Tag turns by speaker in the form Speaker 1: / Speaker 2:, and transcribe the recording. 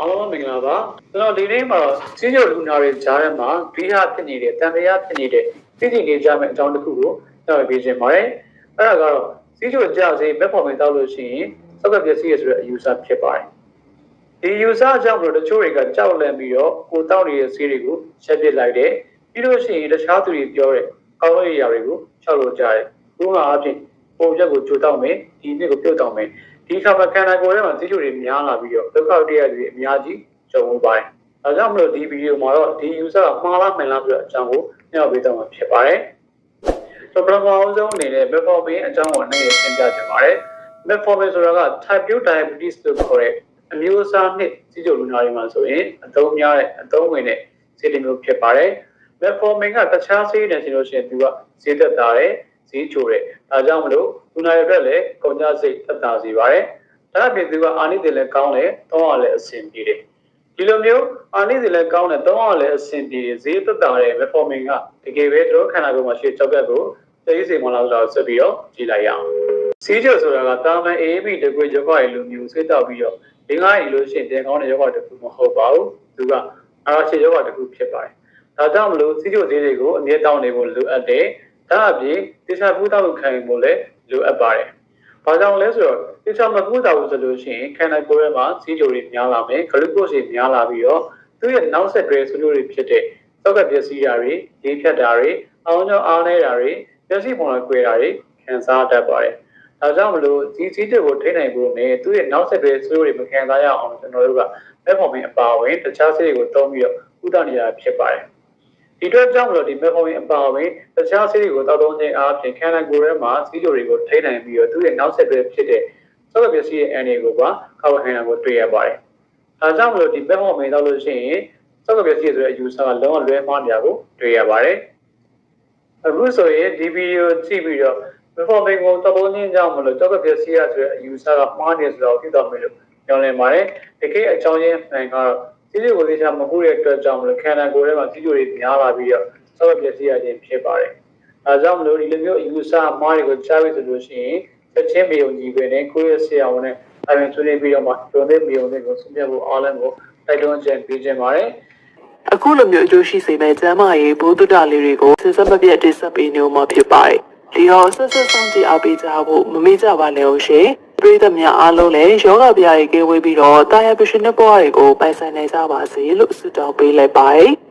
Speaker 1: အားလုံးမင်္ဂလာပါကျွန်တော်ဒီနေ့မှာစီးကျုပ်လူနာတွေကြားထဲမှာဘီဟာဖြစ်နေတဲ့တန်တရားဖြစ်နေတဲ့သိသိနေကြမယ့်အကြောင်းတစ်ခုကိုကျွန်တော်ပြောချင်ပါတယ်အဲ့ဒါကတော့စီးကျုပ်ကြစေမက်ဖော်မင်တောက်လို့ရှိရင်စောက်ကပစ္စည်းရဆိုတဲ့အယူဆဖြစ်ပါတယ်ဒီယူဆကြောင့်မလို့တချို့တွေကကြောက်လန့်ပြီးတော့ကိုတောက်နေတဲ့ဆေးတွေကိုချက်ပစ်လိုက်တယ်ပြီးလို့ရှိရင်တခြားသူတွေပြောတဲ့ကောင်းတဲ့အရာတွေကိုချောက်လို့ကြတယ်ဥပမာအားဖြင့်ပုံချက်ကိုကြိုတောက်မယ်ဒီနေ့ကိုပြုတ်တောက်မယ်ဒီခါမှာခန္ဓာကိုယ်ထဲမှာသိကျိုတွေများလာပြီးတော့ဒုက္ခတရားတွေအများကြီးကြုံမှုပါတယ်။ဒါကြောင့်မလို့ဒီဗီဒီယိုမှာတော့ဒီ user ကမှားလားမှန်လားဆိုတဲ့အကြောင်းကိုညှောက်ပေးတော့မှာဖြစ်ပါတယ်။ဆိုတော့ပထမဆုံးအနေနဲ့ metformin အကြောင်းကိုလည်းရှင်းပြချင်ပါတယ်။ metformin ဆိုတာက type 2 diabetes လို့ခေါ်တဲ့အမျိုးအစားနှစ်သိကျိုလူနာတွေမှာဆိုရင်အသုံးများတဲ့အသုံးဝင်တဲ့ဆေးတစ်မျိုးဖြစ်ပါတယ်။ metformin ကတခြားဆေးတွေနဲ့ဆိုလို့ရှိရင်သူကဈေးသက်သာတယ်ဈေးချိုတယ်။ဒါကြောင့်မလို့လူနာတွေအတွက်လည်းကုန်ကျစရိတ်သက်သာစေပါတယ်။ဒါအပြင်သူကအာနိသင်လည်းကောင်းတယ်၊သုံးရလည်းအဆင်ပြေတယ်။ဒီလိုမျိုးအာနိသင်လည်းကောင်းတယ်၊သုံးရလည်းအဆင်ပြေတယ်ဈေးသက်သာတဲ့ metformin ကတကယ်ပဲတို့ခန္ဓာကိုယ်မှာရှိတဲ့ကြောက်ကပ်ကိုသိစေမလားဆိုတော့ဆက်ပြီးတော့ကြည့်လိုက်ရအောင်။စီးကျုပ်ဆိုတာကတာမန် AAP တကွေရောဂါလိုမျိုးဆွေးတောက်ပြီးတော့ဒီငါးရီလို့ရှိရင်တင်ကောင်းတဲ့ရောဂါတစ်ခုမဟုတ်ပါဘူး။သူကအာရှိရောဂါတစ်ခုဖြစ်ပါတယ်။ဒါကြောင့်မလို့စီးကျုပ်ဈေးတွေကိုအမြဲတောင်းနေဖို့လိုအပ်တယ်။ဒါအပြင်တေချာပူးတောက်ခံဖို့လည်းလိုအပ်ပါတယ်။ဘာကြောင့်လဲဆိုတော့တေချာမပူးတောက်ဆိုလို့ရှိရင်ခန္ဓာကိုယ်ထဲမှာစီးကျုပ်တွေများလာမယ်၊ဂလူကို့စ်တွေများလာပြီးတော့သူ့ရဲ့နောက်ဆက်တွဲဆိုလို့ဖြစ်တဲ့သောက်ကပစ္စည်းတွေ၊ရေဖြတ်တာတွေ၊အောင်ကြောအားနေတာတွေ၊ပျက်စီးပုံတွေကွဲတာတွေခံစားတတ်ပါတယ်။ဒါကြောင့်မလို့ဒီစီးကျုပ်ကိုထိန်းနိုင်ဖို့နဲ့သူ့ရဲ့နောက်ဆက်တွဲဆိုလို့တွေမခံစားရအောင်ကျွန်တော်တို့ကmetforminအပါအဝင်တခြားဆေးတွေကိုသုံးပြီးတော့ကုသနေရဖြစ်ပါတယ်။ဒီအတွက်ကြောင့်မလို့ဒီ metformin အပါအဝင်တခြားဆေးတွေကိုတောက်သုံးခြင်းအားဖြင့်ခန္ဓာကိုယ်ထဲမှာစီးကျိုတွေကိုထိန်းနိုင်ပြီးတော့သူ့ရဲ့နောက်ဆက်တွဲဖြစ်တဲ့သောက်ကပစ္စည်းရဲ့အန်ဒီကိုပါကာဝဟန်ကိုတွေ့ရပါတယ်။ဒါကြောင့်မလို့ဒီ metformin တောက်လို့ရှိရင်သောက်ကပစ္စည်းဆိုတဲ့အယူဆကလုံးဝလွဲမှားနေတာကိုတွေ့ရပါတယ်။အခုဆိုရင်ဒီဗီဒီယိုကြည့်ပြီးတော့ metformin ကိုတောက်သုံးခြင်းကြောင့်မလို့သောက်ကပစ္စည်းရဆိုတဲ့အယူဆကမှားနေဆိုတော့သိတော့မယ်လို့ပြောနေပါတယ်။တကယ်အကြောင်းရင်းမှန်ကတော့စီးကျိုကိုသိချာမပူတဲ့အတွက်ကြောင့်မလို့ခန္ဓာကိုယ်ထဲမှာစီးကျိုတွေများလာပြီးတော့သောက်ကပစ္စည်းရခြင်းဖြစ်ပါတယ်။ဒါကြောင့်မလို့ဒီလိုမျိုးအယူဆမှားတွေကိုကြားပြီးဆိုလို့ရှိရင်ချက်ချင်းမေယုံကြည့်ပဲနဲ့ကိုယ့်ရဲ့ဆရာဝန်နဲ့အရင်ဆွေးနွေးပြီးတော့မှဒုံတဲ့မေယုံတွေကိုဆွေးနွေးဖို့အားလုံးကိုတိုက်တွန်းချက်ပေးခြင်းပါတယ်
Speaker 2: ။အခုလိုမျိုးအကျိုးရှိစေမယ့်ကျန်းမာရေးဘုဒ္ဓတာလေးတွေကိုစစ်စမပြတ်တိဆက်ပေးနေမှာဖြစ်ပါတယ်။ဒီဟောဆက်ဆက်ဆောင်ကြည့်အားပေးကြဖို့မမေ့ကြပါနဲ့ဦးရှင်။ပြည်သူများအားလုံးလည်းယောဂဗျာတွေကဝေးပြီးတော့တာယာပရှင်တဲ့ဘဝတွေကိုပိုင်ဆိုင်နိုင်ကြပါစေလို့ဆုတောင်းပေးလိုက်ပါတယ်။